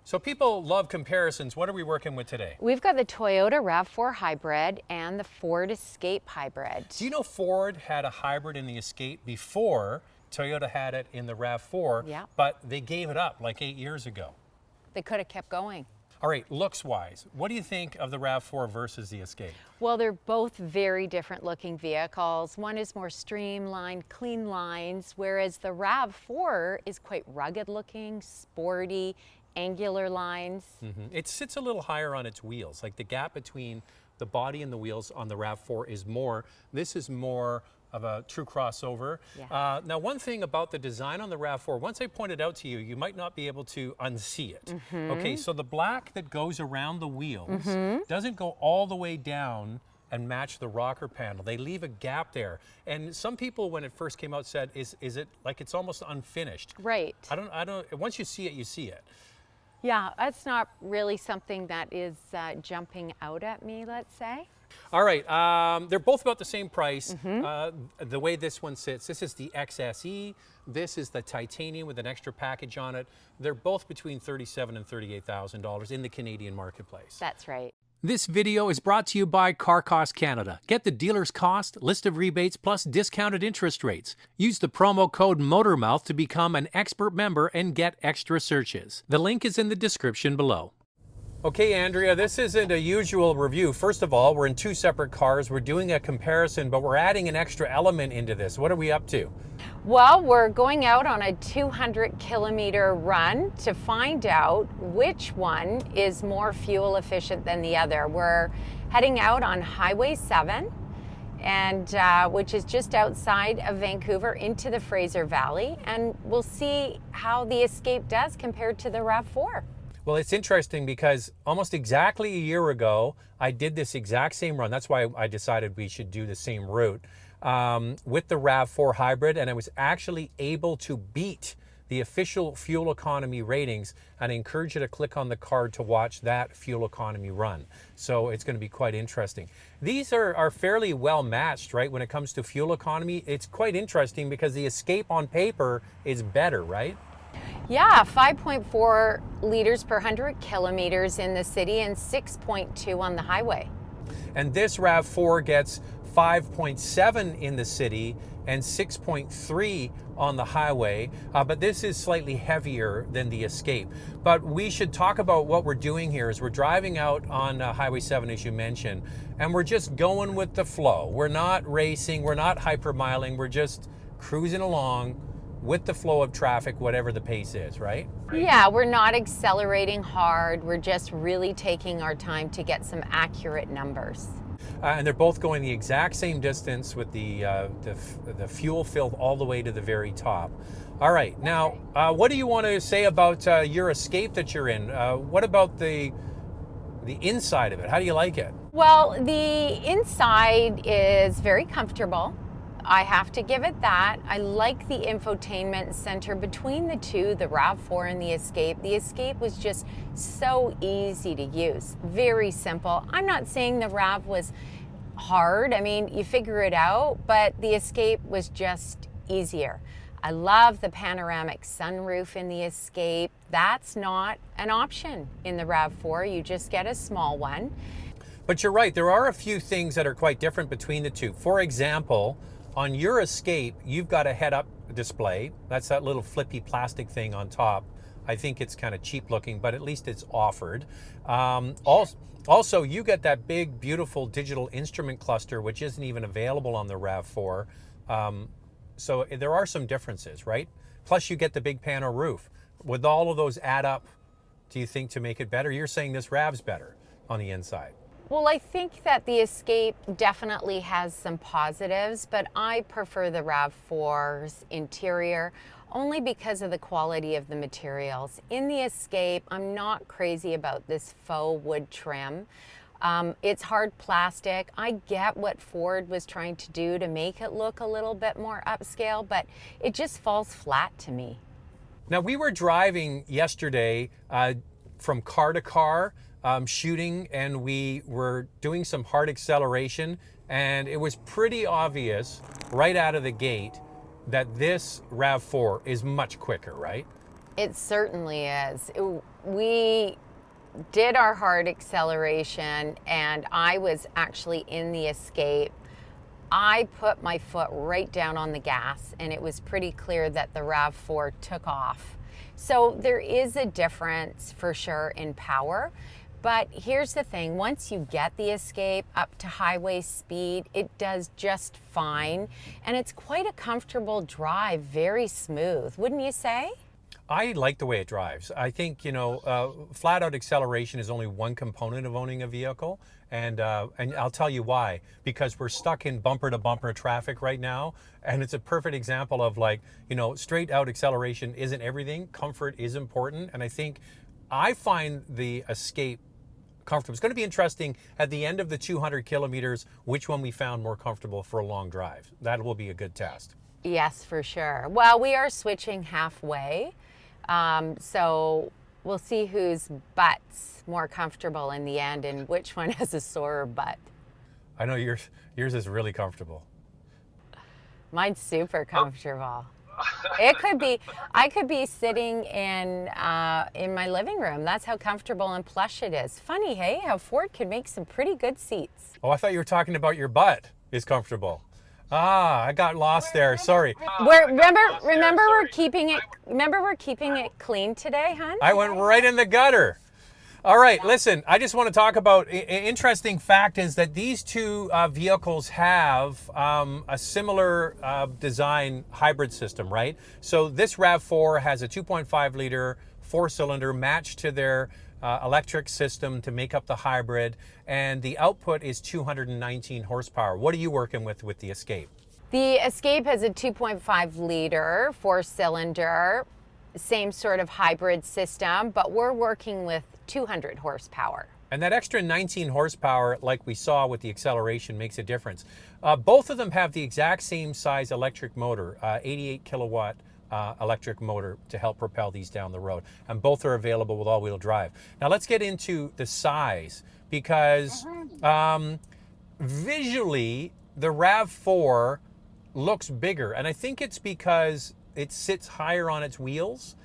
So people love comparisons. What are we working with today? We've got the Toyota RAV4 Hybrid and the Ford Escape Hybrid. Do you know Ford had a hybrid in the Escape before Toyota had it in the RAV4, Yeah. but they gave it up like 8 years ago? They could have kept going. All right, looks-wise, what do you think of the RAV4 versus the Escape? Well, they're both very different looking vehicles. One is more streamlined, clean lines, whereas the RAV4 is quite rugged looking, sporty, angular lines. It sits a little higher on its wheels. Like the gap between the body and the wheels on the RAV4 is more. This is more of a true crossover. Yeah. Now, one thing about the design on the RAV4, once I point it out to you, you might not be able to unsee it. Okay, so the black that goes around the wheels doesn't go all the way down and match the rocker panel. They leave a gap there. And some people, when it first came out, said, is it like it's almost unfinished? Right. I don't, once you see it, you see it. Yeah, that's not really something that is jumping out at me, let's say. All right, they're both about the same price. The way this one sits, this is the XSE, this is the titanium with an extra package on it. They're both between $37,000 and $38,000 in the Canadian marketplace. That's right. This video is brought to you by Car Cost Canada. Get the dealer's cost, list of rebates, plus discounted interest rates. Use the promo code MOTORMOUTH to become an expert member and get extra searches. The link is in the description below. Okay, Andrea, this isn't a usual review. First of all, we're in two separate cars. We're doing a comparison, but we're adding an extra element into this. What are we up to? Well, we're going out on a 200-kilometer run to find out which one is more fuel efficient than the other. We're heading out on Highway 7, and which is just outside of Vancouver into the Fraser Valley, and we'll see how the Escape does compared to the RAV4. Well, it's interesting because almost exactly a year ago, I did this exact same run. That's why I decided we should do the same route with the RAV4 Hybrid, and I was actually able to beat the official fuel economy ratings, and I encourage you to click on the card to watch that fuel economy run. So it's going to be quite interesting. These are fairly well matched, right? When it comes to fuel economy, it's quite interesting because the Escape on paper is better, right? Yeah, 5.4 liters per 100 kilometers in the city and 6.2 on the highway. And this RAV4 gets 5.7 in the city and 6.3 on the highway, but this is slightly heavier than the Escape. But we should talk about what we're doing here is we're driving out on Highway 7, as you mentioned, and we're just going with the flow. We're not racing, we're not hypermiling, we're just cruising along with the flow of traffic, whatever the pace is, right? Yeah, we're not accelerating hard. We're just really taking our time to get some accurate numbers. And they're both going the exact same distance with the fuel filled all the way to the very top. All right, now, what do you want to say about your Escape that you're in? What about the inside of it? How do you like it? Well, the inside is very comfortable. I have to give it that. I like the infotainment center between the two, the RAV4 and the Escape. The Escape was just so easy to use, very simple. I'm not saying the RAV was hard. I mean, you figure it out, but the Escape was just easier. I love the panoramic sunroof in the Escape. That's not an option in the RAV4. You just get a small one. But you're right, there are a few things that are quite different between the two. For example, on your Escape, you've got a head-up display. That's that little flippy plastic thing on top. I think it's kind of cheap looking, but at least it's offered. Also, you get that big, beautiful digital instrument cluster, which isn't even available on the RAV4. So there are some differences, right? Plus, you get the big pano roof. Would all of those add up, do you think, to make it better? You're saying this RAV's better on the inside. Well, I think that the Escape definitely has some positives, but I prefer the RAV4's interior only because of the quality of the materials. In the Escape, I'm not crazy about this faux wood trim. It's hard plastic. I get what Ford was trying to do to make it look a little bit more upscale, but it just falls flat to me. Now, we were driving yesterday from car to car, shooting, and we were doing some hard acceleration, and it was pretty obvious right out of the gate that this RAV4 is much quicker, right? It certainly is. We did our hard acceleration, and I was actually in the Escape. I put my foot right down on the gas, and it was pretty clear that the RAV4 took off. So there is a difference for sure in power. But here's the thing, once you get the Escape up to highway speed, it does just fine. And it's quite a comfortable drive, very smooth, wouldn't you say? I like the way it drives. I think, flat out acceleration is only one component of owning a vehicle. And I'll tell you why. Because we're stuck in bumper to bumper traffic right now. And it's a perfect example of straight out acceleration isn't everything. Comfort is important. And I find the Escape comfortable. It's going to be interesting at the end of the 200 kilometers, which one we found more comfortable for a long drive. That will be a good test. Yes, for sure. Well, we are switching halfway. So we'll see whose butt's more comfortable in the end and which one has a sorer butt. I know yours is really comfortable. Mine's super comfortable. I could be sitting in my living room. That's how comfortable and plush it is. Funny, hey, how Ford could make some pretty good seats. Oh, I thought you were talking about your butt is comfortable. I got lost there. Sorry. Remember we're keeping it clean today, hon? I went right in the gutter. All right, listen, I just want to talk about an interesting fact is that these two vehicles have a similar design hybrid system, right? So this RAV4 has a 2.5 liter 4-cylinder matched to their electric system to make up the hybrid, and the output is 219 horsepower. What are you working with the Escape? The Escape has a 2.5 liter 4-cylinder, same sort of hybrid system, but we're working with 200 horsepower. And that extra 19 horsepower, like we saw with the acceleration, makes a difference. Both of them have the exact same size electric motor, 88 kilowatt electric motor to help propel these down the road. And both are available with all-wheel drive. Now let's get into the size, because visually the RAV4 looks bigger. And I think it's because it sits higher on its wheels.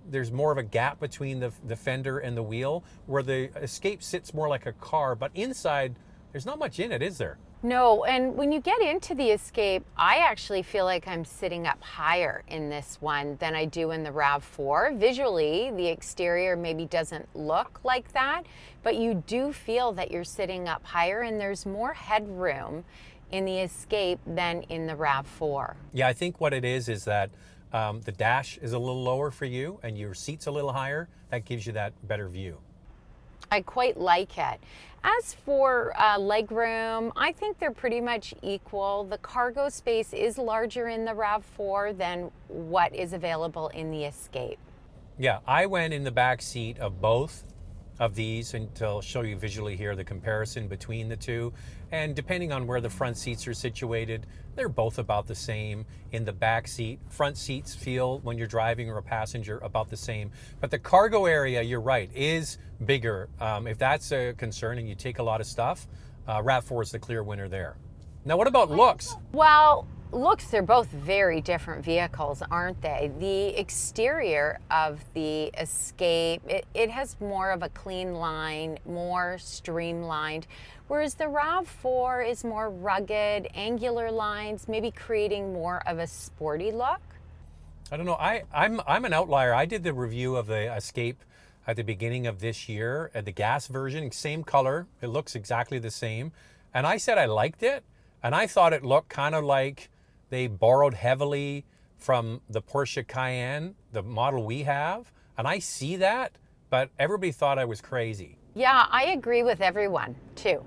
There's more of a gap between the fender and the wheel, where the Escape sits more like a car, but inside there's not much in it, is there? No, and when you get into the Escape, I actually feel like I'm sitting up higher in this one than I do in the RAV4. Visually, the exterior maybe doesn't look like that, but you do feel that you're sitting up higher, and there's more headroom in the Escape than in the RAV4. Yeah, I think what it is that the dash is a little lower for you and your seat's a little higher. That gives you that better view. I quite like it. As for legroom, I think they're pretty much equal. The cargo space is larger in the RAV4 than what is available in the Escape. Yeah, I went in the back seat of both of these, and I'll show you visually here the comparison between the two. And depending on where the front seats are situated, they're both about the same in the back seat. Front seats feel, when you're driving or a passenger, about the same. But the cargo area, you're right, is bigger. If that's a concern and you take a lot of stuff, RAV4 is the clear winner there. Now, what about looks? Well, looks, they're both very different vehicles, aren't they? The exterior of the Escape, it has more of a clean line, more streamlined, whereas the RAV4 is more rugged, angular lines, maybe creating more of a sporty look. I don't know. I'm an outlier. I did the review of the Escape at the beginning of this year, at the gas version, same color. It looks exactly the same. And I said I liked it. And I thought it looked kind of like they borrowed heavily from the Porsche Cayenne, the model we have. And I see that, but everybody thought I was crazy. Yeah, I agree with everyone, too.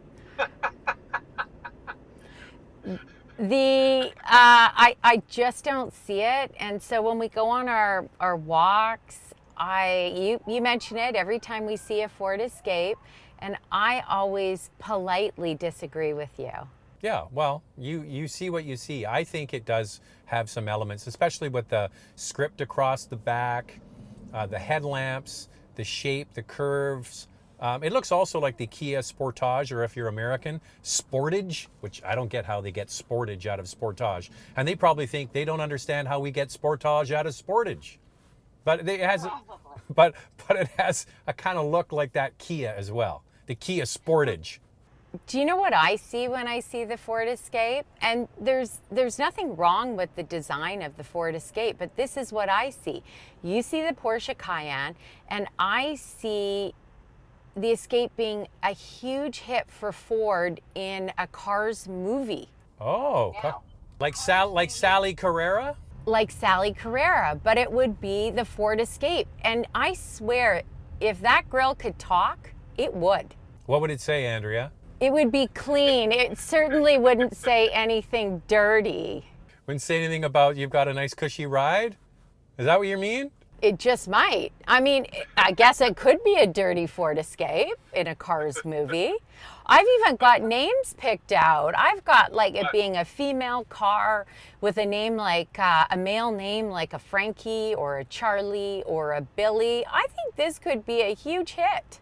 I just don't see it. And so when we go on our walks, you mention it every time we see a Ford Escape, and I always politely disagree with you. Yeah, well, you see what you see. I think it does have some elements, especially with the script across the back, the headlamps, the shape, the curves. It looks also like the Kia Sportage, or if you're American, Sportage, which I don't get how they get Sportage out of Sportage. And they probably think they don't understand how we get Sportage out of Sportage. But it has, but it has a kind of look like that Kia as well, the Kia Sportage. Do you know what I see when I see the Ford Escape? And there's nothing wrong with the design of the Ford Escape, but this is what I see. You see the Porsche Cayenne, and I see the Escape being a huge hit for Ford in a Cars movie. Oh, like Sally Carrera? Like Sally Carrera, but it would be the Ford Escape. And I swear, if that grill could talk, it would. What would it say, Andrea? It would be clean. It certainly wouldn't say anything dirty. Wouldn't say anything about you've got a nice cushy ride? Is that what you mean? It just might. I mean, I guess it could be a dirty Ford Escape in a Cars movie. I've even got names picked out. I've got like it being a female car with a name like a male name like a Frankie or a Charlie or a Billy. I think this could be a huge hit.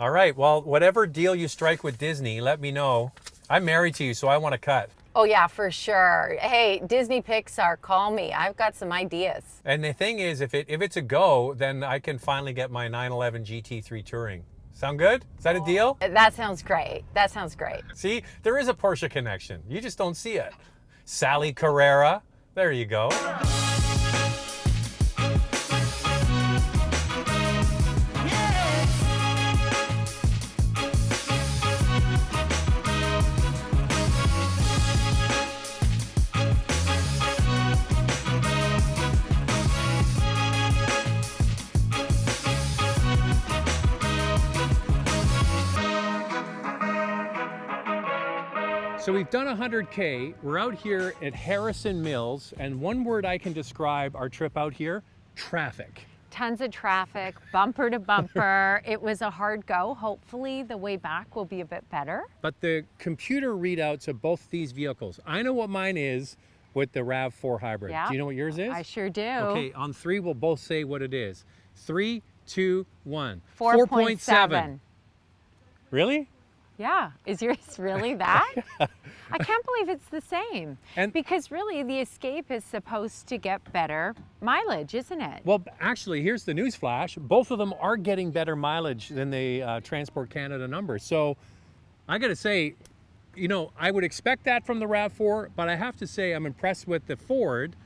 All right, well, whatever deal you strike with Disney, let me know. I'm married to you, so I want to cut. Oh yeah, for sure. Hey, Disney Pixar, call me. I've got some ideas. And the thing is, if it's a go, then I can finally get my 911 GT3 Touring. Sound good? Is that a deal? That sounds great. That sounds great. See, there is a Porsche connection. You just don't see it. Sally Carrera. There you go. So we've done 100K. We're out here at Harrison Mills, and one word I can describe our trip out here, traffic. Tons of traffic, bumper to bumper. It was a hard go. Hopefully the way back will be a bit better. But the computer readouts of both these vehicles, I know what mine is with the RAV4 Hybrid. Yeah. Do you know what yours is? I sure do. Okay, on 3, we'll both say what it is. 3, 2, 1. 4.7. Really? Yeah, is yours really that? Yeah. I can't believe it's the same. And because really the Escape is supposed to get better mileage, isn't it? well, actually, here's the news flash. Both of them are getting better mileage than the Transport Canada numbers. So I got to say, you know, I would expect that from the RAV4, but I have to say I'm impressed with the Ford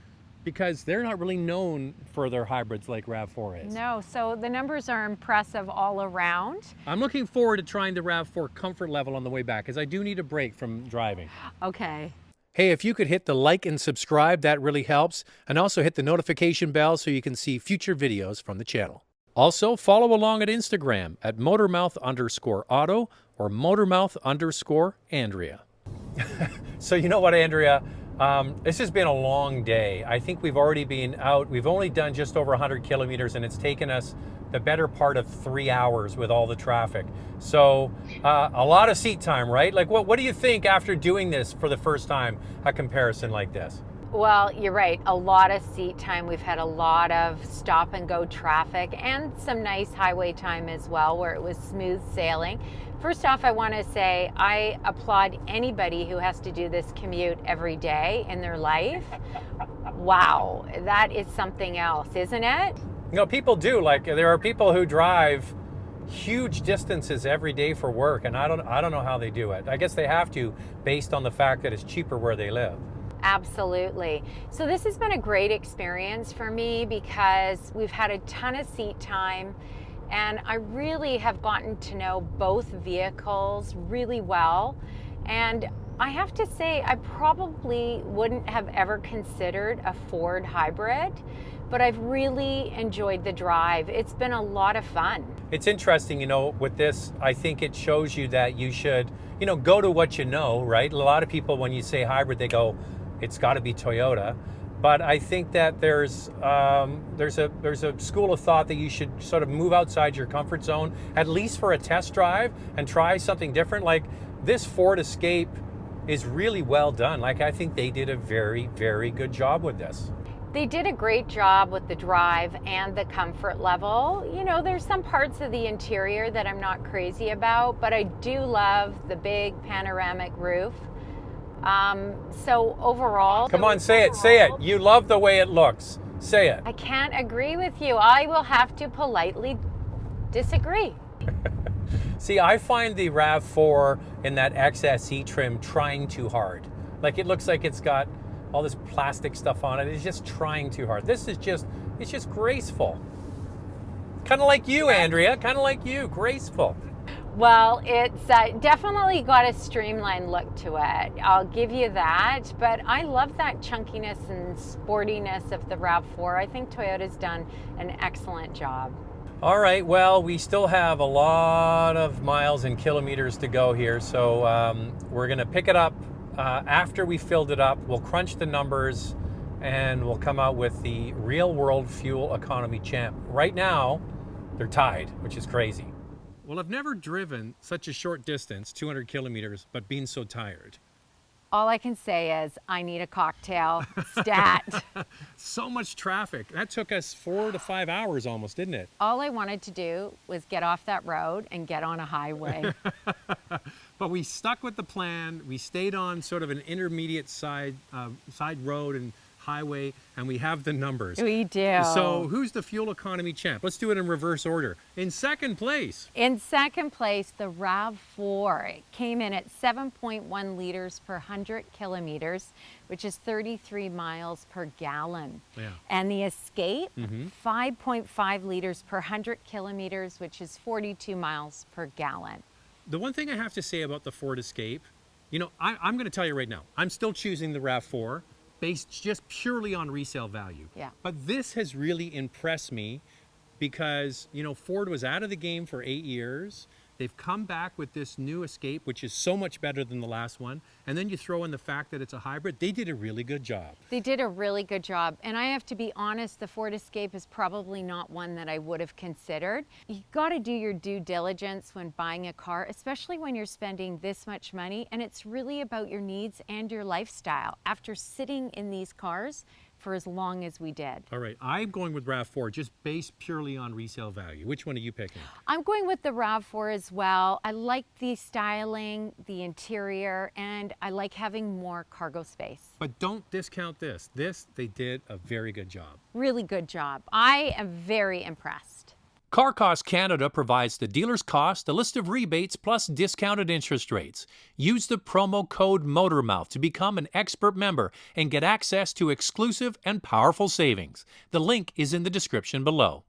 because they're not really known for their hybrids like RAV4 is. No, so the numbers are impressive all around. I'm looking forward to trying the RAV4 comfort level on the way back because I do need a break from driving. Okay. Hey, if you could hit the like and subscribe, that really helps. And also hit the notification bell so you can see future videos from the channel. Also, follow along at Instagram at motormouth_auto or motormouth_Andrea. So you know what, Andrea? This has been a long day. I think we've already been out. We've only done just over 100 kilometers, and it's taken us the better part of 3 hours with all the traffic. So a lot of seat time, right? Like, what do you think after doing this for the first time, a comparison like this? Well, you're right. A lot of seat time. We've had a lot of stop and go traffic and some nice highway time as well, where it was smooth sailing. First off, I want to say I applaud anybody who has to do this commute every day in their life. Wow, that is something else, isn't it? You know, people do. Like, there are people who drive huge distances every day for work, and I don't know how they do it. I guess they have to, based on the fact that it's cheaper where they live. Absolutely. So this has been a great experience for me because we've had a ton of seat time, and I really have gotten to know both vehicles really well. And I have to say, I probably wouldn't have ever considered a Ford hybrid, but I've really enjoyed the drive. It's been a lot of fun. It's interesting, you know, with this, I think it shows you that you should, you know, go to what you know, right? A lot of people, when you say hybrid, they go, it's got to be Toyota. But I think that there's a school of thought that you should sort of move outside your comfort zone, at least for a test drive, and try something different. Like this Ford Escape is really well done. Like, I think they did a very, very good job with this. They did a great job with the drive and the comfort level. You know, there's some parts of the interior that I'm not crazy about, but I do love the big panoramic roof. So overall... Come on, say it. You love the way it looks. Say it. I can't agree with you. I will have to politely disagree. See, I find the RAV4 in that XSE trim trying too hard. Like, it looks like it's got all this plastic stuff on it. It's just trying too hard. This is just, it's just graceful. Kind of like you, Andrea. Kind of like you, graceful. Well, it's definitely got a streamlined look to it. I'll give you that. But I love that chunkiness and sportiness of the RAV4. I think Toyota's done an excellent job. All right, well, we still have a lot of miles and kilometers to go here, so we're going to pick it up after we filled it up. We'll crunch the numbers, and we'll come out with the real-world fuel economy champ. Right now, they're tied, which is crazy. Well, I've never driven such a short distance, 200 kilometers, but been so tired. All I can say is I need a cocktail stat. So much traffic. That took us 4 to 5 hours almost, didn't it? All I wanted to do was get off that road and get on a highway. But we stuck with the plan. We stayed on sort of an intermediate side road and highway, and we have the numbers. We do. So who's the fuel economy champ? Let's do it in reverse order. In second place. In second place, the RAV4. It came in at 7.1 liters per 100 kilometers, which is 33 miles per gallon. Yeah. And the Escape, 5.5 liters per 100 kilometers, which is 42 miles per gallon. The one thing I have to say about the Ford Escape, you know, I'm going to tell you right now, I'm still choosing the RAV4 based just purely on resale value. Yeah. But this has really impressed me because, you know, Ford was out of the game for 8 years. They've come back with this new Escape, which is so much better than the last one. And then you throw in the fact that it's a hybrid. They did a really good job. They did a really good job. And I have to be honest, the Ford Escape is probably not one that I would have considered. You got to do your due diligence when buying a car, especially when you're spending this much money. And it's really about your needs and your lifestyle. After sitting in these cars for as long as we did. All right, I'm going with RAV4, just based purely on resale value. Which one are you picking? I'm going with the RAV4 as well. I like the styling, the interior, and I like having more cargo space. But don't discount this. This, they did a very good job. Really good job. I am very impressed. Car Cost Canada provides the dealer's cost, a list of rebates, plus discounted interest rates. Use the promo code MOTORMOUTH to become an expert member and get access to exclusive and powerful savings. The link is in the description below.